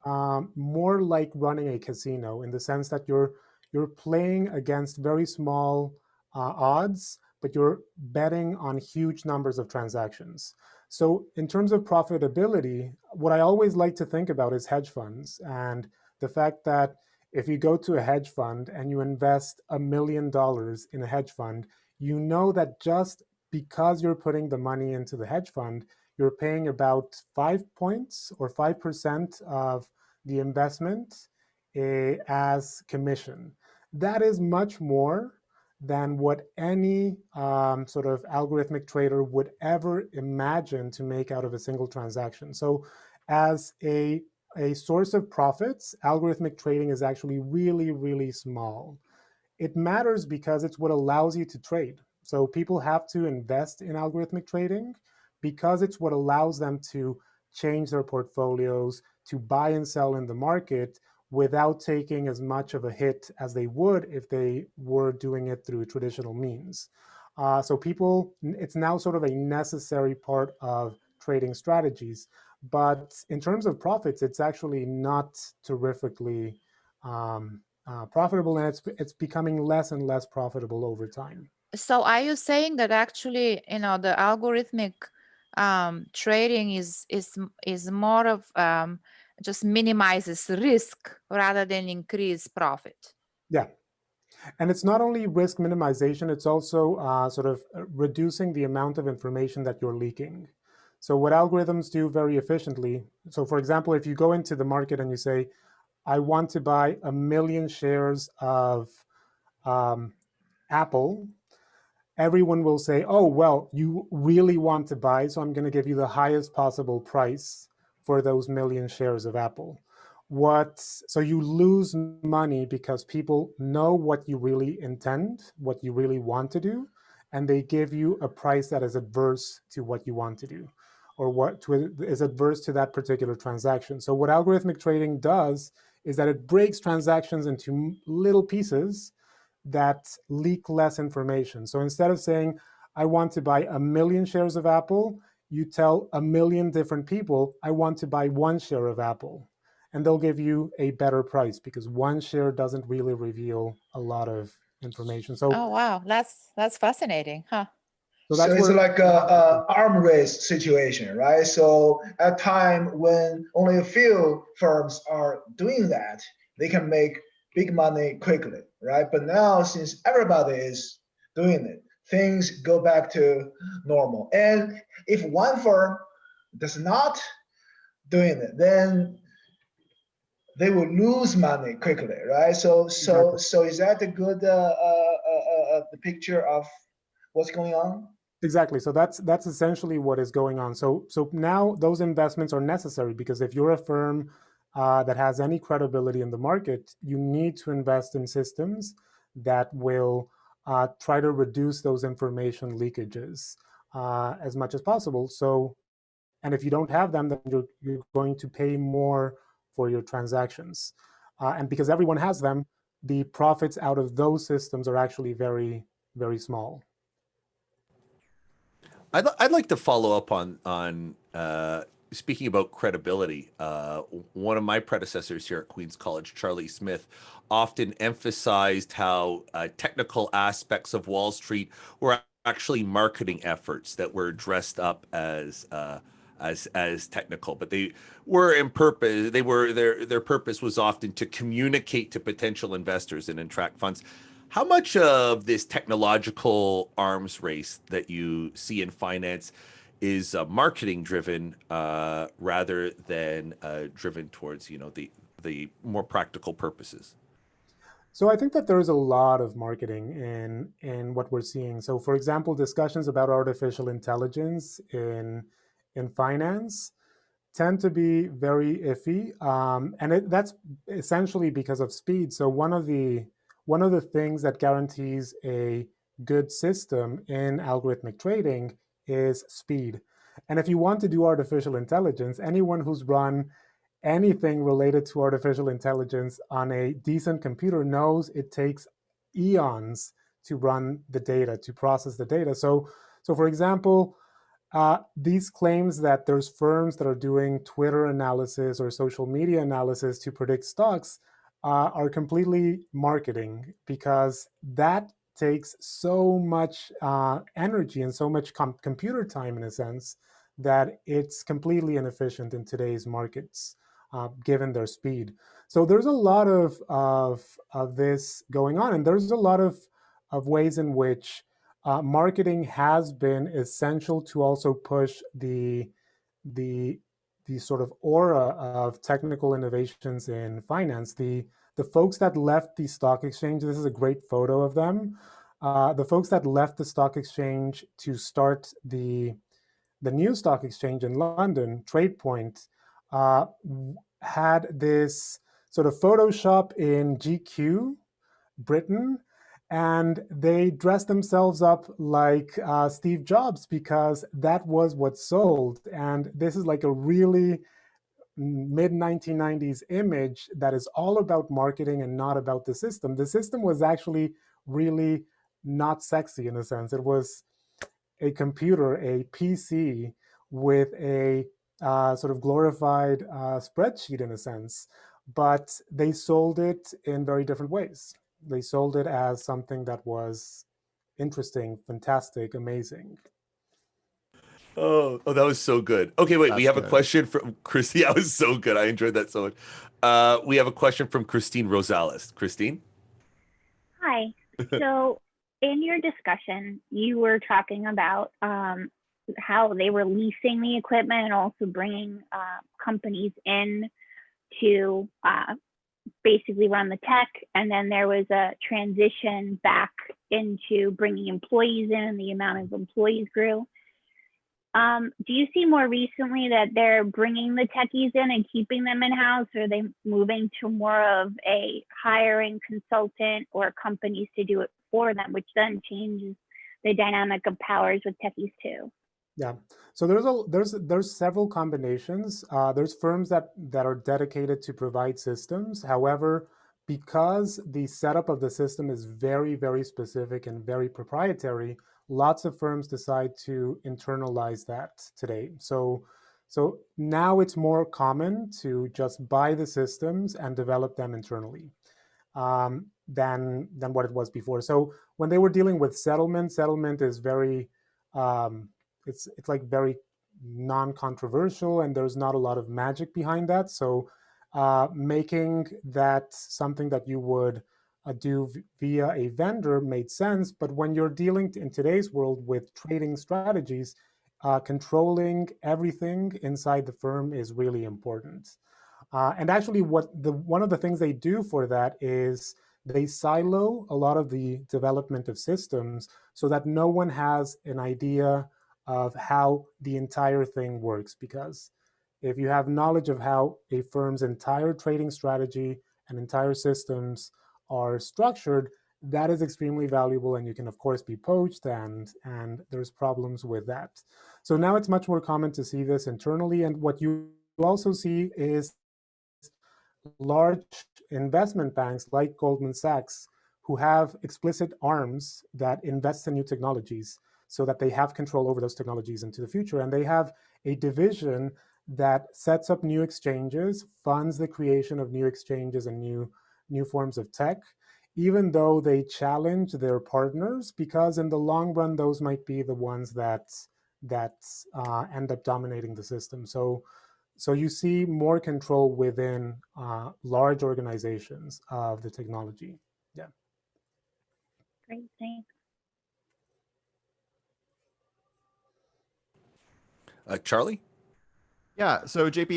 more like running a casino, in the sense that you're playing against very small odds, but you're betting on huge numbers of transactions. So in terms of profitability, what I always like to think about is hedge funds, and the fact that if you go to a hedge fund and you invest $1 million in a hedge fund, you know that just because you're putting the money into the hedge fund, you're paying about 5 points or 5% of the investment as commission. That is much more than what any sort of algorithmic trader would ever imagine to make out of a single transaction. So as a source of profits, algorithmic trading is actually really, really small. It matters because it's what allows you to trade. So people have to invest in algorithmic trading because it's what allows them to change their portfolios, to buy and sell in the market without taking as much of a hit as they would if they were doing it through traditional means. So it's now sort of a necessary part of trading strategies. But in terms of profits, it's actually not terrifically profitable, and it's becoming less and less profitable over time. So are you saying that actually, the algorithmic trading is more of just minimizes risk rather than increase profit? Yeah. And it's not only risk minimization, it's also sort of reducing the amount of information that you're leaking. So what algorithms do very efficiently, so for example, if you go into the market and you say, I want to buy 1 million shares of Apple, everyone will say, oh, well, you really want to buy, so I'm going to give you the highest possible price for those 1 million shares of Apple. So you lose money because people know what you really intend, what you really want to do, and they give you a price that is adverse to what you want to do, or is adverse to that particular transaction. So what algorithmic trading does is that it breaks transactions into little pieces that leak less information. So instead of saying, I want to buy 1 million shares of Apple, you tell 1 million different people, I want to buy 1 share of Apple. And they'll give you a better price because 1 share doesn't really reveal a lot of information. So, oh wow, that's fascinating, huh? So it's like a arm race situation, right? So at a time when only a few firms are doing that, they can make big money quickly, right? But now, since everybody is doing it, things go back to normal. And if one firm does not doing it, then they will lose money quickly, right? So is that a good the picture of what's going on? Exactly. So that's essentially what is going on. So now those investments are necessary because if you're a firm that has any credibility in the market, you need to invest in systems that will try to reduce those information leakages as much as possible. So, and if you don't have them, then you're going to pay more for your transactions. And because everyone has them, the profits out of those systems are actually very, very small. I'd like to follow up on speaking about credibility. One of my predecessors here at Queen's College, Charlie Smith, often emphasized how technical aspects of Wall Street were actually marketing efforts that were dressed up as technical, but they were in purpose. Their purpose was often to communicate to potential investors and attract funds. How much of this technological arms race that you see in finance is marketing driven rather than driven towards the more practical purposes? So I think that there's a lot of marketing in what we're seeing. So for example, discussions about artificial intelligence in finance tend to be very iffy, and that's essentially because of speed. So one of the things that guarantees a good system in algorithmic trading is speed. And if you want to do artificial intelligence, anyone who's run anything related to artificial intelligence on a decent computer knows it takes eons to run the data, to process the data. So for example, these claims that there's firms that are doing Twitter analysis or social media analysis to predict stocks are completely marketing, because that takes so much energy and so much computer time, in a sense, that it's completely inefficient in today's markets, given their speed. So there's a lot of this going on, and there's a lot of ways in which marketing has been essential to also push the sort of aura of technical innovations in finance. The folks that left the stock exchange, this is a great photo of them. The folks that left the stock exchange to start the new stock exchange in London, TradePoint, had this sort of Photoshop in GQ, Britain, and they dressed themselves up like Steve Jobs, because that was what sold. And this is like a really mid 1990s image that is all about marketing and not about the system. The system was actually really not sexy, in a sense. It was a computer, a PC, with a sort of glorified spreadsheet, in a sense, but they sold it in very different ways. They sold it as something that was interesting, fantastic, amazing. Oh, that was so good. Okay, wait, we That's have a good. question from Christine. That was so good. I enjoyed that so much. We have a question from Christine Rosales. Christine? Hi. So in your discussion, you were talking about how they were leasing the equipment and also bringing companies in to basically run the tech. And then there was a transition back into bringing employees in, and the amount of employees grew. Do you see more recently that they're bringing the techies in and keeping them in-house, or are they moving to more of a hiring consultant or companies to do it for them, which then changes the dynamic of powers with techies too? Yeah. So there's several combinations. There's firms that are dedicated to provide systems. However, because the setup of the system is very, very specific and very proprietary, lots of firms decide to internalize that today. So now it's more common to just buy the systems and develop them internally, than what it was before. So when they were dealing with settlement is very it's like very non-controversial, and there's not a lot of magic behind that. So making that something that you would do via a vendor made sense. But when you're dealing in today's world with trading strategies, controlling everything inside the firm is really important. And actually, one of the things they do for that is they silo a lot of the development of systems so that no one has an idea of how the entire thing works. Because if you have knowledge of how a firm's entire trading strategy and entire systems are structured, that is extremely valuable, and you can of course be poached, and there's problems with that. So now it's much more common to see this internally, and what you also see is large investment banks like Goldman Sachs, who have explicit arms that invest in new technologies so that they have control over those technologies into the future. And they have a division that sets up new exchanges, funds the creation of new exchanges and new forms of tech, even though they challenge their partners, because in the long run, those might be the ones that end up dominating the system. So you see more control within large organizations of the technology. Yeah. Great, thanks. Charlie? Yeah. So JP,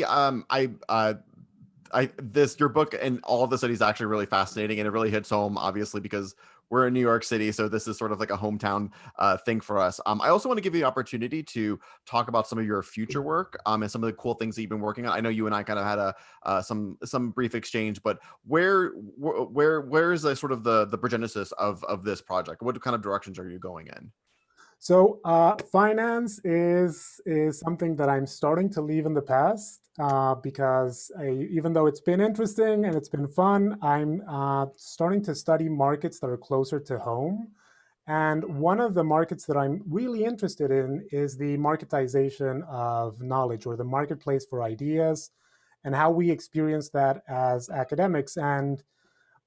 your book and all of the studies is actually really fascinating, and it really hits home, obviously, because we're in New York City, so this is sort of like a hometown thing for us. I also want to give you the opportunity to talk about some of your future work and some of the cool things that you've been working on. I know you and I kind of had some brief exchange, but where is the sort of the progenesis of this project? What kind of directions are you going in? So finance is something that I'm starting to leave in the past because even though it's been interesting and it's been fun, I'm starting to study markets that are closer to home. And one of the markets that I'm really interested in is the marketization of knowledge, or the marketplace for ideas, and how we experience that as academics. And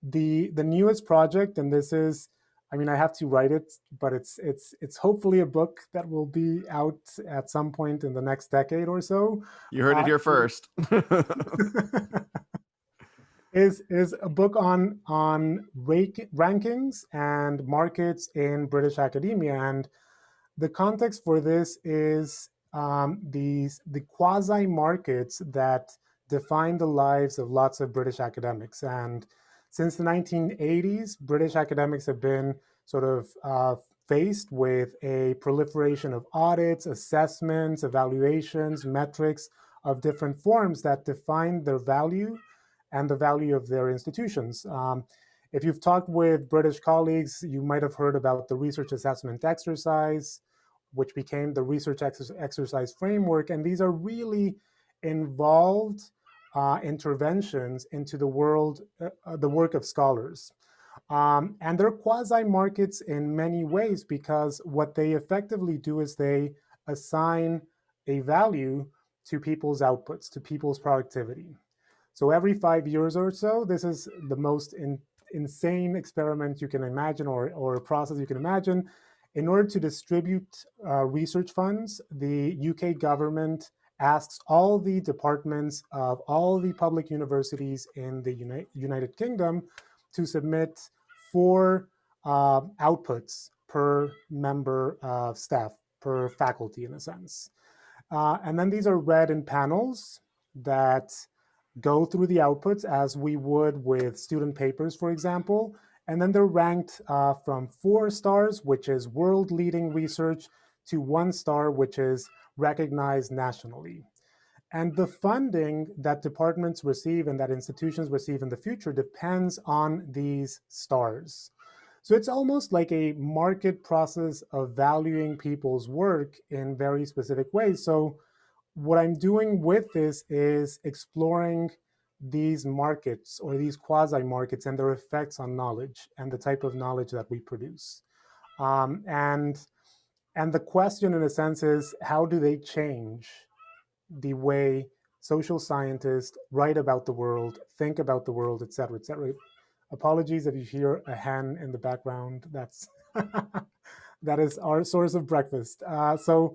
the newest project, and this is, I mean, I have to write it, but it's hopefully a book that will be out at some point in the next decade or so. You heard it here first. Is a book on rankings and markets in British academia. And the context for this is the quasi markets that define the lives of lots of British academics. And since the 1980s, British academics have been sort of faced with a proliferation of audits, assessments, evaluations, metrics of different forms that define their value and the value of their institutions. If you've talked with British colleagues, you might have heard about the research assessment exercise, which became the research exercise framework. And these are really involved interventions into the work of scholars. And they're quasi-markets in many ways, because what they effectively do is they assign a value to people's outputs, to people's productivity. So every 5 years or so, this is the most insane experiment you can imagine, or process you can imagine. In order to distribute research funds, the UK government asks all the departments of all the public universities in the United Kingdom to submit 4 outputs per member of staff, per faculty in a sense. And then these are read in panels that go through the outputs as we would with student papers, for example. And then they're ranked from 4 stars, which is world-leading research, to 1 star, which is recognized nationally. And the funding that departments receive and that institutions receive in the future depends on these stars. So it's almost like a market process of valuing people's work in very specific ways. So what I'm doing with this is exploring these markets, or these quasi-markets, and their effects on knowledge and the type of knowledge that we produce. And the question, in a sense, is how do they change the way social scientists write about the world, think about the world, et cetera, et cetera. Apologies if you hear a hen in the background. That is our source of breakfast. The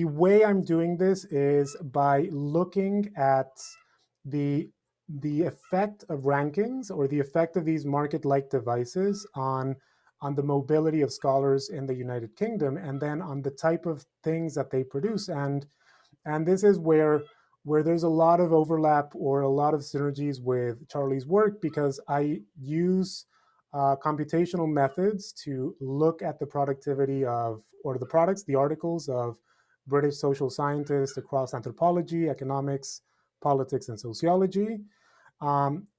way I'm doing this is by looking at the effect of rankings, or the effect of these market-like devices on the mobility of scholars in the United Kingdom, and then on the type of things that they produce. And this is where there's a lot of overlap, or a lot of synergies with Charlie's work, because I use computational methods to look at the productivity of, or the products, the articles of British social scientists across anthropology, economics, politics, and sociology.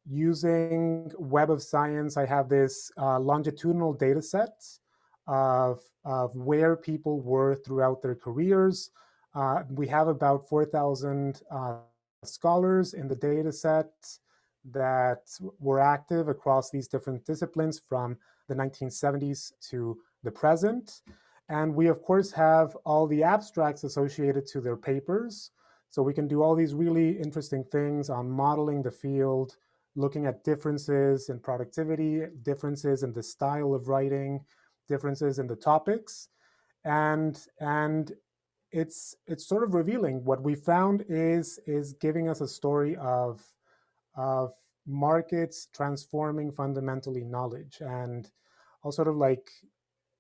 Using Web of Science, I have this longitudinal data set of where people were throughout their careers. We have about 4,000 scholars in the data set that were active across these different disciplines from the 1970s to the present. And we, of course, have all the abstracts associated to their papers. So we can do all these really interesting things on modeling the field, looking at differences in productivity, differences in the style of writing, differences in the topics. And it's sort of revealing. What we found is giving us a story of markets transforming fundamentally knowledge. And I'll sort of like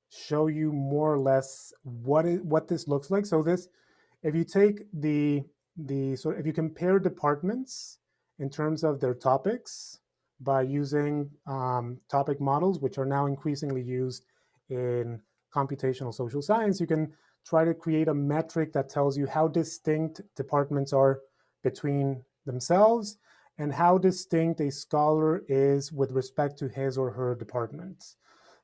show you more or less what this looks like. So this, if you take if you compare departments in terms of their topics by using topic models, which are now increasingly used in computational social science, you can try to create a metric that tells you how distinct departments are between themselves and how distinct a scholar is with respect to his or her department.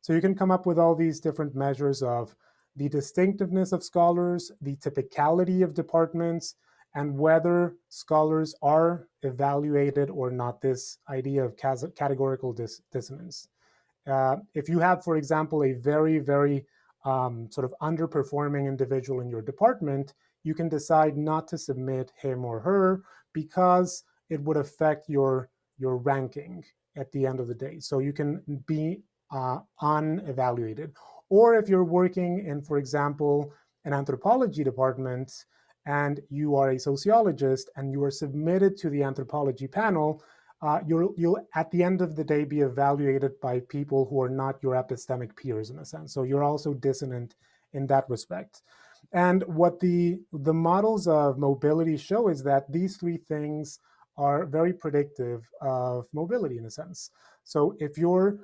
So you can come up with all these different measures of the distinctiveness of scholars, the typicality of departments, and whether scholars are evaluated or not, this idea of categorical dissonance. If you have, for example, a very, very sort of underperforming individual in your department, you can decide not to submit him or her because it would affect your ranking at the end of the day. So you can be unevaluated. Or if you're working in, for example, an anthropology department and you are a sociologist and you are submitted to the anthropology panel, you'll at the end of the day be evaluated by people who are not your epistemic peers in a sense. So you're also dissonant in that respect. And what the models of mobility show is that these three things are very predictive of mobility in a sense. So if you're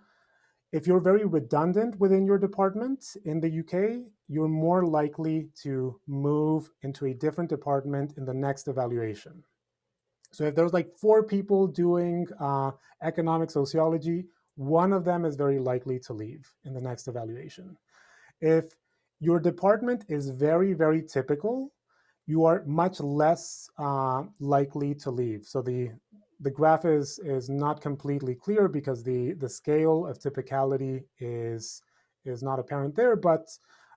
very redundant within your department in the UK, you're more likely to move into a different department in the next evaluation. So if there's like 4 people doing economic sociology, one of them is very likely to leave in the next evaluation. If your department is very, very typical, you are much less likely to leave. So the graph is not completely clear because the scale of typicality is not apparent there, but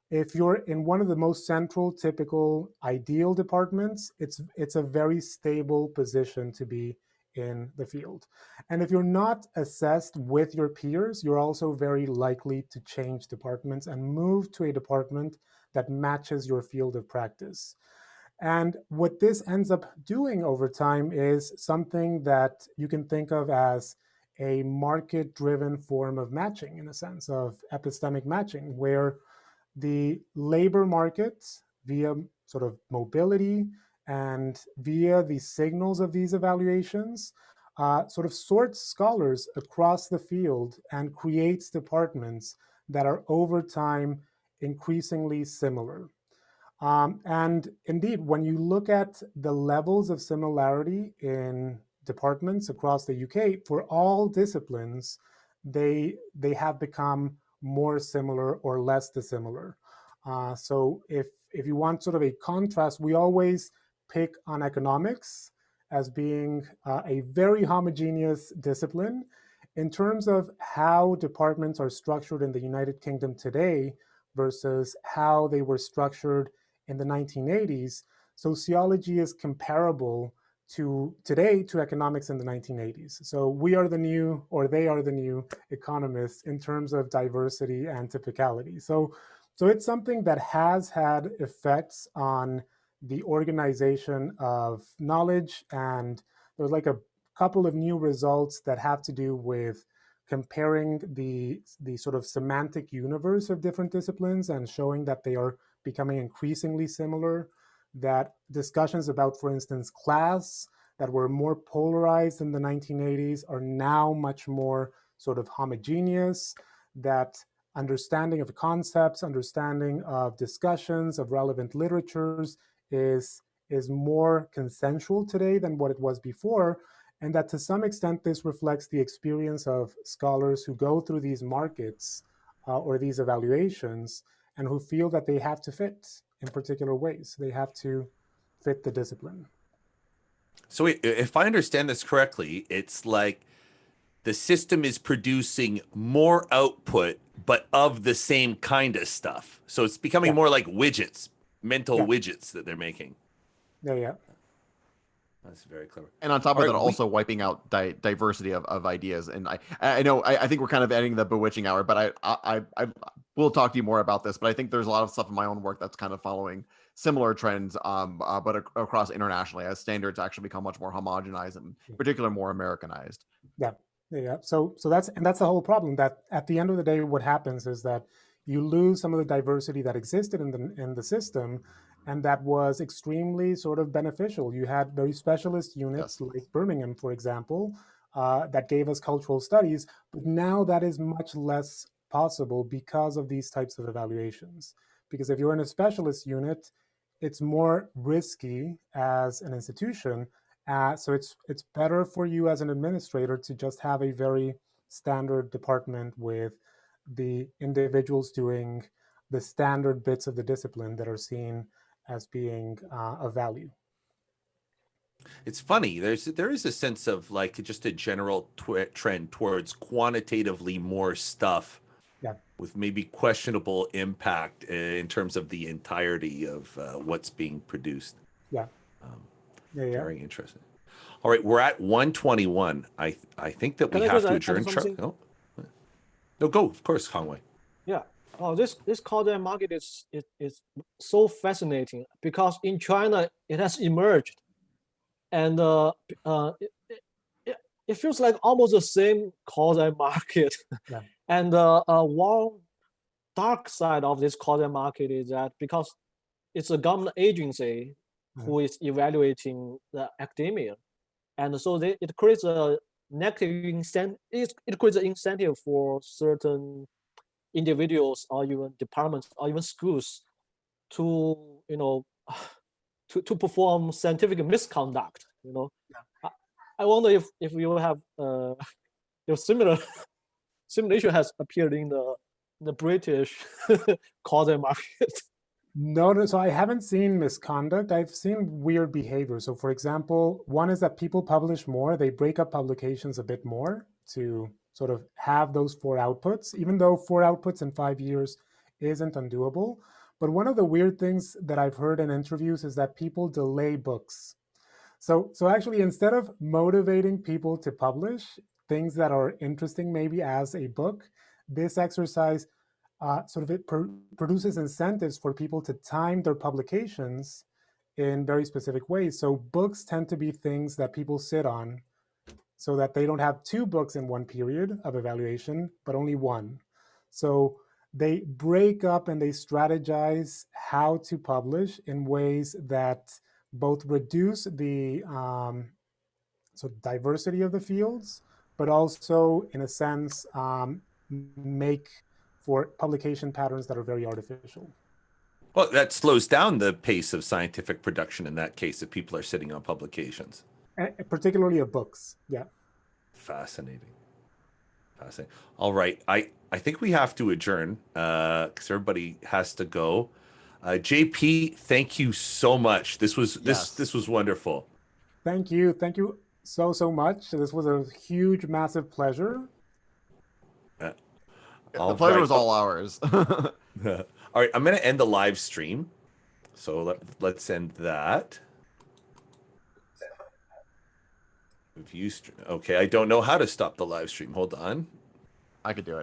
if you're in one of the most central, typical, ideal departments, it's a very stable position to be in the field. And if you're not assessed with your peers, you're also very likely to change departments and move to a department that matches your field of practice. And what this ends up doing over time is something that you can think of as a market-driven form of matching, in a sense of epistemic matching, where the labor market, via sort of mobility and via the signals of these evaluations, sort of sorts scholars across the field and creates departments that are over time increasingly similar. And indeed, when you look at the levels of similarity in departments across the UK, for all disciplines, they have become more similar or less dissimilar. So if you want sort of a contrast, we always pick on economics as being a very homogeneous discipline. In terms of how departments are structured in the United Kingdom today versus how they were structured in the 1980s, sociology is comparable to today to economics in the 1980s. So we are the new, or they are the new economists in terms of diversity and typicality. So it's something that has had effects on the organization of knowledge, and there's like a couple of new results that have to do with comparing the sort of semantic universe of different disciplines and showing that they are becoming increasingly similar, that discussions about, for instance, class that were more polarized in the 1980s are now much more sort of homogeneous, that understanding of concepts, understanding of discussions, of relevant literatures is more consensual today than what it was before, and that to some extent this reflects the experience of scholars who go through these markets or these evaluations and who feel that they have to fit in particular ways. They have to fit the discipline. So if I understand this correctly, it's like the system is producing more output, but of the same kind of stuff. So it's becoming more like widgets, mental widgets that they're making. Yeah. That's very clever. And on top of that, also wiping out diversity of ideas. And I know I think we're kind of ending the bewitching hour, but I will talk to you more about this. But I think there's a lot of stuff in my own work that's kind of following similar trends, but across internationally as standards actually become much more homogenized and in particular more Americanized. Yeah. So that's the whole problem, that at the end of the day, what happens is that you lose some of the diversity that existed in the system, and that was extremely sort of beneficial. You had very specialist units like Birmingham, for example, that gave us cultural studies, but now that is much less possible because of these types of evaluations. Because if you're in a specialist unit, it's more risky as an institution. So it's better for you as an administrator to just have a very standard department with the individuals doing the standard bits of the discipline that are seen as being of value. It's funny. There is a sense of like just a general trend towards quantitatively more stuff, yeah, with maybe questionable impact in terms of the entirety of what's being produced. Yeah. Very interesting. All right, we're at 1:21. I think that we have to adjourn. No, go. Of course, Hongwei. Yeah. Oh, this content market is so fascinating because in China it has emerged, and it feels like almost the same content market. Yeah. And one dark side of this content market is that because it's a government agency who is evaluating the academia, and so it creates a negative incentive. It creates an incentive for certain individuals or even departments or even schools to to perform scientific misconduct. I wonder if you have similar simulation has appeared in the British content market. No, so I haven't seen misconduct. I've seen weird behavior. So for example, one is that people publish more. They break up publications a bit more to sort of have those 4 outputs, even though 4 outputs in 5 years isn't undoable. But one of the weird things that I've heard in interviews is that people delay books. So actually, instead of motivating people to publish things that are interesting maybe as a book, this exercise sort of produces incentives for people to time their publications in very specific ways. So books tend to be things that people sit on so that they don't have 2 books in one period of evaluation, but only 1. So they break up and they strategize how to publish in ways that both reduce the diversity of the fields, but also, in a sense, make for publication patterns that are very artificial. Well, that slows down the pace of scientific production in that case if people are sitting on publications. Particularly of books, yeah. Fascinating. All right, I think we have to adjourn because everybody has to go. JP, thank you so much. This was wonderful. Thank you so much. This was a huge, massive pleasure. The pleasure was all ours. All right, I'm going to end the live stream. So let's end that. Okay, I don't know how to stop the live stream. Hold on. I could do it.